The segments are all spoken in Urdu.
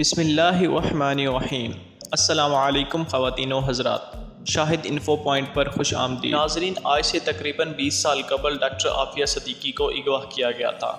بسم اللہ الرحمن الرحیم۔ السلام علیکم خواتین و حضرات، شاہد انفو پوائنٹ پر خوش آمدید۔ ناظرین، آج سے تقریباً 20 سال قبل ڈاکٹر عافیہ صدیقی کو اغوا کیا گیا تھا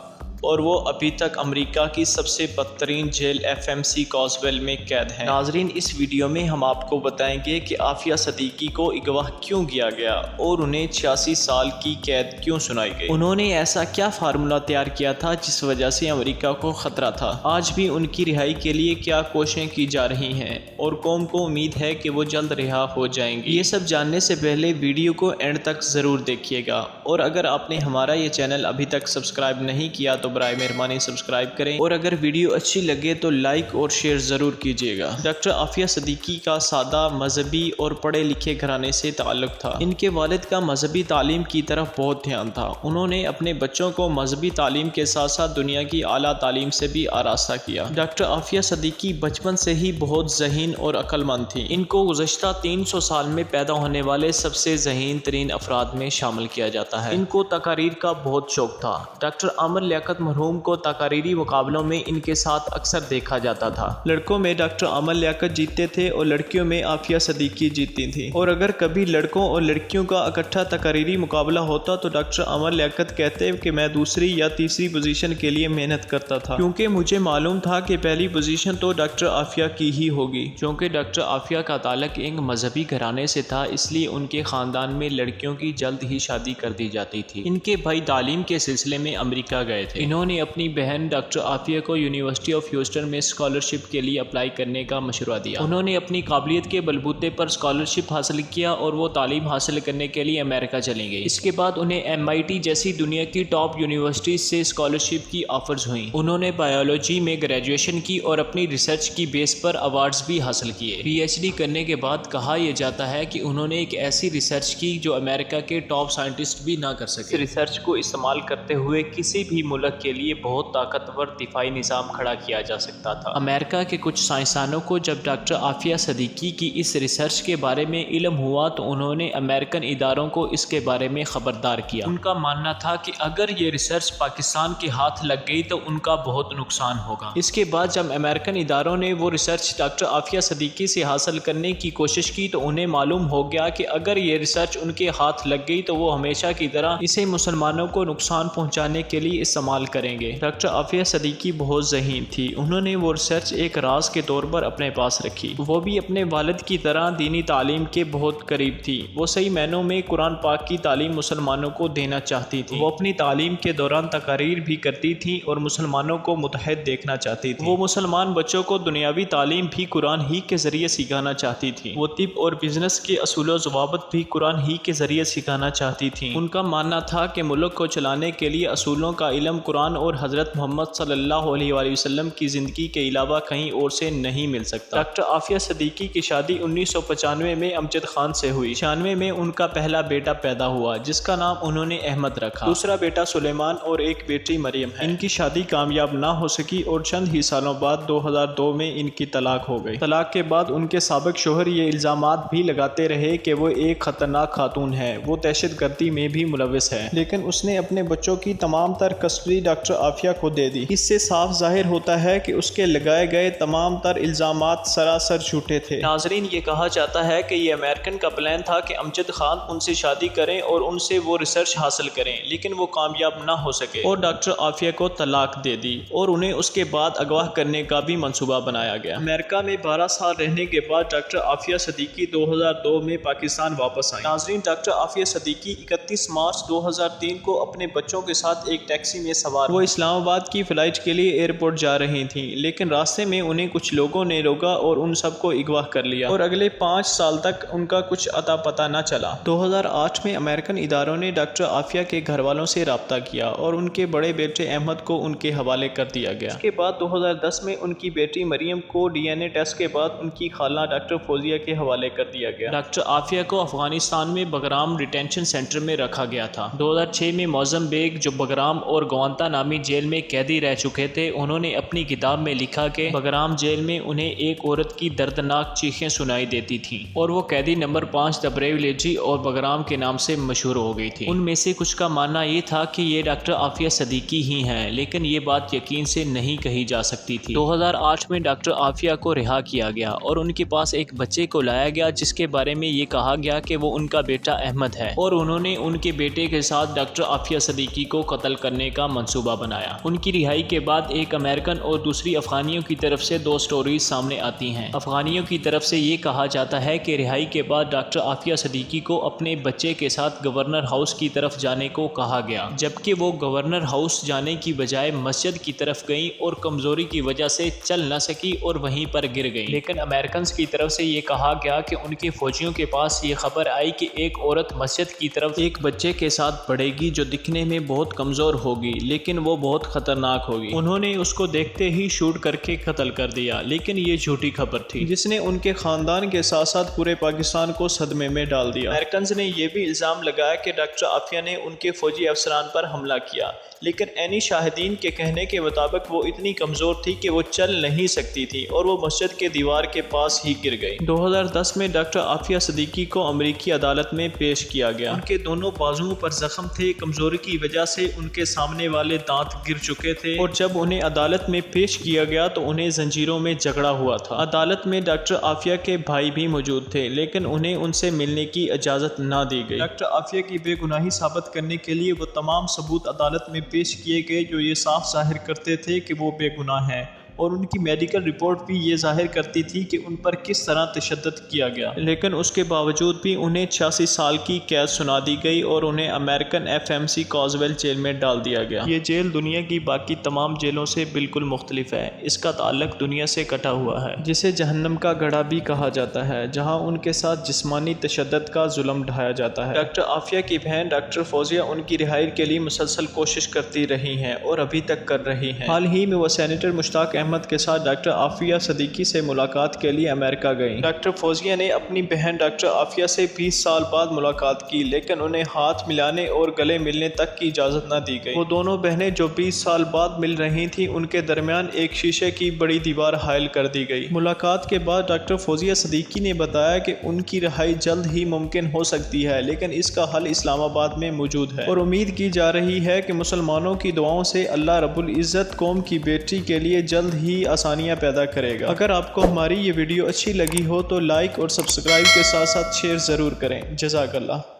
اور وہ ابھی تک امریکہ کی سب سے بدترین جیل FMC کازویل میں قید ہیں۔ ناظرین، اس ویڈیو میں ہم آپ کو بتائیں گے کہ عافیہ صدیقی کو اغوا کیوں کیا گیا اور انہیں 86 سال کی قید کیوں سنائی گئی۔ انہوں نے ایسا کیا فارمولہ تیار کیا تھا جس وجہ سے امریکہ کو خطرہ تھا۔ آج بھی ان کی رہائی کے لیے کیا کوششیں کی جا رہی ہیں اور قوم کو امید ہے کہ وہ جلد رہا ہو جائیں گے۔ یہ سب جاننے سے پہلے ویڈیو کو اینڈ تک ضرور دیکھیے گا، اور اگر آپ نے ہمارا یہ چینل ابھی تک سبسکرائب نہیں کیا تو برائے مہربانی سبسکرائب کریں، اور اگر ویڈیو اچھی لگے تو لائک اور شیئر ضرور کیجیے گا۔ ڈاکٹر عافیہ صدیقی کا سادہ، مذہبی اور پڑھے لکھے گھرانے سے تعلق تھا۔ ان کے والد کا مذہبی تعلیم کی طرف بہت دھیان تھا۔ انہوں نے اپنے بچوں کو مذہبی تعلیم کے ساتھ ساتھ دنیا کی اعلیٰ تعلیم سے بھی آراستہ کیا۔ ڈاکٹر عافیہ صدیقی بچپن سے ہی بہت ذہین اور عقل مند تھی۔ ان کو گزشتہ 300 سال میں پیدا ہونے والے سب سے ذہین ترین افراد میں شامل کیا جاتا ہے۔ ان کو تقاریر کا بہت شوق تھا۔ ڈاکٹر عامر لیاقت مرحوم کو تقاریری مقابلوں میں ان کے ساتھ اکثر دیکھا جاتا تھا۔ لڑکوں میں ڈاکٹر عامر لیاقت جیتتے تھے اور لڑکیوں میں عافیہ صدیقی جیتتی تھی، اور اگر کبھی لڑکوں اور لڑکیوں کا اکٹھا تقاریری مقابلہ ہوتا تو ڈاکٹر عامر لیاقت کہتے کہ میں دوسری یا تیسری پوزیشن کے لیے محنت کرتا تھا، کیونکہ مجھے معلوم تھا کہ پہلی پوزیشن تو ڈاکٹر عافیہ کی ہی ہوگی۔ چونکہ ڈاکٹر عافیہ کا تعلق ایک مذہبی گھرانے سے تھا، اس لیے ان کے خاندان میں لڑکیوں کی جلد ہی شادی کر دی جاتی تھی۔ ان کے بھائی تعلیم کے سلسلے میں امریکہ گئے تھے۔ انہوں نے اپنی بہن ڈاکٹر عافیہ کو یونیورسٹی آف ہیوسٹن میں اسکالرشپ کے لیے اپلائی کرنے کا مشورہ دیا۔ انہوں نے اپنی قابلیت کے بلبوتے پر اسکالرشپ حاصل کیا اور وہ تعلیم حاصل کرنے کے لیے امریکہ چلی گئی۔ اس کے بعد انہیں MIT جیسی دنیا کی ٹاپ یونیورسٹیز سے اسکالرشپ کی آفرز ہوئیں۔ انہوں نے بایولوجی میں گریجویشن کی اور اپنی ریسرچ کی بیس پر ایوارڈز بھی حاصل کیے۔ PhD کرنے کے بعد کہا یہ جاتا ہے کہ انہوں نے ایک ایسی ریسرچ کی جو امریکہ کے ٹاپ سائنٹسٹ بھی نہ کر سکے۔ اس ریسرچ کو استعمال کرتے ہوئے کسی بھی ملک کے لیے بہت طاقتور دفاعی نظام کھڑا کیا جا سکتا تھا۔ امریکہ کے کچھ سائنسدانوں کو جب ڈاکٹر عافیہ صدیقی کی اس ریسرچ کے بارے میں علم ہوا تو انہوں نے امریکن اداروں کو اس کے بارے میں خبردار کیا۔ ان کا ماننا تھا کہ اگر یہ ریسرچ پاکستان کے ہاتھ لگ گئی تو ان کا بہت نقصان ہوگا۔ اس کے بعد جب امریکن اداروں نے وہ ریسرچ ڈاکٹر عافیہ صدیقی سے حاصل کرنے کی کوشش کی تو انہیں معلوم ہو گیا کہ اگر یہ ریسرچ ان کے ہاتھ لگ گئی تو وہ ہمیشہ کی طرح اسے مسلمانوں کو نقصان پہنچانے کے لیے استعمال کریں گے۔ ڈاکٹر عافیہ صدیقی بہت ذہین تھی۔ انہوں نے وہ ریسرچ ایک راز کے طور پر اپنے پاس رکھی۔ وہ بھی اپنے والد کی طرح دینی تعلیم کے بہت قریب تھی۔ وہ صحیح معنوں میں قرآن پاک کی تعلیم مسلمانوں کو دینا چاہتی تھی۔ وہ اپنی تعلیم کے دوران تقاریر بھی کرتی تھی اور مسلمانوں کو متحد دیکھنا چاہتی تھی۔ وہ مسلمان بچوں کو دنیاوی تعلیم بھی قرآن ہی کے ذریعے سکھانا چاہتی تھی۔ وہ طب اور بزنس کے اصول و ضوابط بھی قرآن ہی کے ذریعے سکھانا چاہتی تھی۔ ان کا ماننا تھا کہ ملک کو چلانے کے لیے اصولوں کا علم قرآن اور حضرت محمد صلی اللہ علیہ وآلہ وسلم کی زندگی کے علاوہ کہیں اور سے نہیں مل سکتا۔ ڈاکٹر عافیہ صدیقی کی شادی 1995 میں امجد خان سے ہوئی۔ 96 میں ان کا پہلا بیٹا پیدا ہوا جس کا نام انہوں نے احمد رکھا۔ دوسرا بیٹا سلیمان اور ایک بیٹی مریم ہے۔ ان کی شادی کامیاب نہ ہو سکی اور چند ہی سالوں بعد 2002 میں ان کی طلاق ہو گئی۔ طلاق کے بعد ان کے سابق شوہر یہ الزامات بھی لگاتے رہے کہ وہ ایک خطرناک خاتون ہے، وہ دہشت گردی میں بھی ملوث ہے، لیکن اس نے اپنے بچوں کی تمام تر کسٹڈی ڈاکٹر عافیہ کو دے دی۔ اس سے صاف ظاہر ہوتا ہے کہ اس کے لگائے گئے تمام تر الزامات سراسر جھوٹے تھے۔ ناظرین، یہ کہا جاتا ہے کہ یہ امریکن کا پلان تھا کہ امجد خان ان سے شادی کریں اور ان سے وہ ریسرچ حاصل کریں، لیکن وہ کامیاب نہ ہو سکے اور ڈاکٹر عافیہ کو طلاق دے دی اور انہیں اس کے بعد اغوا کرنے کا بھی منصوبہ بنایا گیا۔ امریکہ میں 12 سال رہنے کے بعد ڈاکٹر عافیہ صدیقی 2002 میں پاکستان واپس آئیں۔ ناظرین، ڈاکٹر عافیہ صدیقی 31 مارچ 2003 کو اپنے بچوں کے ساتھ ایک ٹیکسی میں سوار وہ اسلام آباد کی فلائٹ کے لیے ایئرپورٹ جا رہی تھیں، لیکن راستے میں انہیں کچھ لوگوں نے روکا اور ان سب کو اغوا کر لیا اور اگلے 5 سال تک ان کا کچھ اتا پتہ نہ چلا۔ 2008 میں امریکن اداروں نے ڈاکٹر عافیہ کے گھر والوں سے رابطہ کیا اور ان کے بڑے بیٹے احمد کو ان کے حوالے کر دیا گیا۔ اس کے بعد 2010 میں ان کی بیٹی مریم کو DNA ٹیسٹ کے بعد ان کی خالہ ڈاکٹر فوزیہ کے حوالے کر دیا گیا۔ ڈاکٹر عافیہ کو افغانستان میں بگرام ڈیٹینشن سینٹر میں رکھا گیا تھا۔ 2006 میں موزمبیق جو بگرام اور گوانتا ماتا نامی جیل میں قیدی رہ چکے تھے، انہوں نے اپنی کتاب میں لکھا کہ بگرام جیل میں انہیں ایک عورت کی دردناک چیخیں سنائی دیتی تھیں اور وہ قیدی نمبر 5 دا بریو لیڈی اور بگرام کے نام سے مشہور ہو گئی تھی۔ ان میں سے کچھ کا ماننا یہ تھا کہ یہ ڈاکٹر عافیہ صدیقی ہی ہیں، لیکن یہ بات یقین سے نہیں کہی جا سکتی تھی۔ 2008 میں ڈاکٹر عافیہ کو رہا کیا گیا اور ان کے پاس ایک بچے کو لایا گیا جس کے بارے میں یہ کہا گیا کہ وہ ان کا بیٹا احمد ہے، اور انہوں نے ان کے بیٹے کے ساتھ ڈاکٹر عافیہ صدیقی کو قتل کرنے کا منصوبہ بنایا۔ ان کی رہائی کے بعد ایک امریکن اور دوسری افغانیوں کی طرف سے 2 سٹوریز سامنے آتی ہیں۔ افغانیوں کی طرف سے یہ کہا جاتا ہے کہ رہائی کے بعد ڈاکٹر عافیہ صدیقی کو اپنے بچے کے ساتھ گورنر ہاؤس کی طرف جانے کو کہا گیا، جبکہ وہ گورنر ہاؤس جانے کی بجائے مسجد کی طرف گئیں اور کمزوری کی وجہ سے چل نہ سکی اور وہیں پر گر گئی۔ لیکن امریکنز کی طرف سے یہ کہا گیا کہ ان کے فوجیوں کے پاس یہ خبر آئی کہ ایک عورت مسجد کی طرف ایک بچے کے ساتھ پڑے گی جو دکھنے میں بہت کمزور ہوگی لیکن وہ بہت خطرناک ہوگی۔ انہوں نے اس کو دیکھتے ہی شوٹ کر کے قتل کر دیا، لیکن یہ جھوٹی خبر تھی جس نے ان کے خاندان کے ساتھ ساتھ پورے پاکستان کو صدمے میں ڈال دیا۔ امریکنز نے یہ بھی الزام لگایا کہ ڈاکٹر عافیہ نے ان کے فوجی افسران پر حملہ کیا، لیکن عینی شاہدین کے کہنے کے مطابق وہ اتنی کمزور تھی کہ وہ چل نہیں سکتی تھی اور وہ مسجد کے دیوار کے پاس ہی گر گئی۔ 2010 میں ڈاکٹر عافیہ صدیقی کو امریکی عدالت میں پیش کیا گیا۔ ان کے دونوں بازوؤں پر زخم تھے، کمزوری کی وجہ سے ان کے سامنے والے دانت گر چکے تھے، اور جب انہیں عدالت میں پیش کیا گیا تو انہیں زنجیروں میں جکڑا ہوا تھا۔ عدالت میں ڈاکٹر عافیہ کے بھائی بھی موجود تھے، لیکن انہیں ان سے ملنے کی اجازت نہ دی گئی۔ ڈاکٹر عافیہ کی بے گناہی ثابت کرنے کے لیے وہ تمام ثبوت عدالت میں پیش کیے گئے جو یہ صاف ظاہر کرتے تھے کہ وہ بے گناہ ہیں، اور ان کی میڈیکل رپورٹ بھی یہ ظاہر کرتی تھی کہ ان پر کس طرح تشدد کیا گیا، لیکن اس کے باوجود بھی انہیں 86 سال کی قید سنا دی گئی اور انہیں امریکن FMC کازویل جیل میں ڈال دیا گیا۔ یہ جیل دنیا کی باقی تمام جیلوں سے بالکل مختلف ہے، اس کا تعلق دنیا سے کٹا ہوا ہے، جسے جہنم کا گڑھا بھی کہا جاتا ہے، جہاں ان کے ساتھ جسمانی تشدد کا ظلم ڈھایا جاتا ہے۔ ڈاکٹر عافیہ کی بہن ڈاکٹر فوزیہ ان کی رہائی کے لیے مسلسل کوشش کرتی رہی ہیں اور ابھی تک کر رہی ہیں۔ حال ہی میں وہ سینیٹر مشتاق احمد کے ساتھ ڈاکٹر عافیہ صدیقی سے ملاقات کے لیے امریکہ گئیں۔ ڈاکٹر فوزیہ نے اپنی بہن ڈاکٹر عافیہ سے 20 سال بعد ملاقات کی، لیکن انہیں ہاتھ ملانے اور گلے ملنے تک کی اجازت نہ دی گئی۔ وہ دونوں بہنیں جو 20 سال بعد مل رہی تھیں، ان کے درمیان ایک شیشے کی بڑی دیوار حائل کر دی گئی۔ ملاقات کے بعد ڈاکٹر فوزیہ صدیقی نے بتایا کہ ان کی رہائی جلد ہی ممکن ہو سکتی ہے، لیکن اس کا حل اسلام آباد میں موجود ہے، اور امید کی جا رہی ہے کہ مسلمانوں کی دعاؤں سے اللہ رب العزت قوم کی بیٹی کے لیے جلد ہی آسانیاں پیدا کرے گا۔ اگر آپ کو ہماری یہ ویڈیو اچھی لگی ہو تو لائک اور سبسکرائب کے ساتھ ساتھ شیئر ضرور کریں۔ جزاک اللہ۔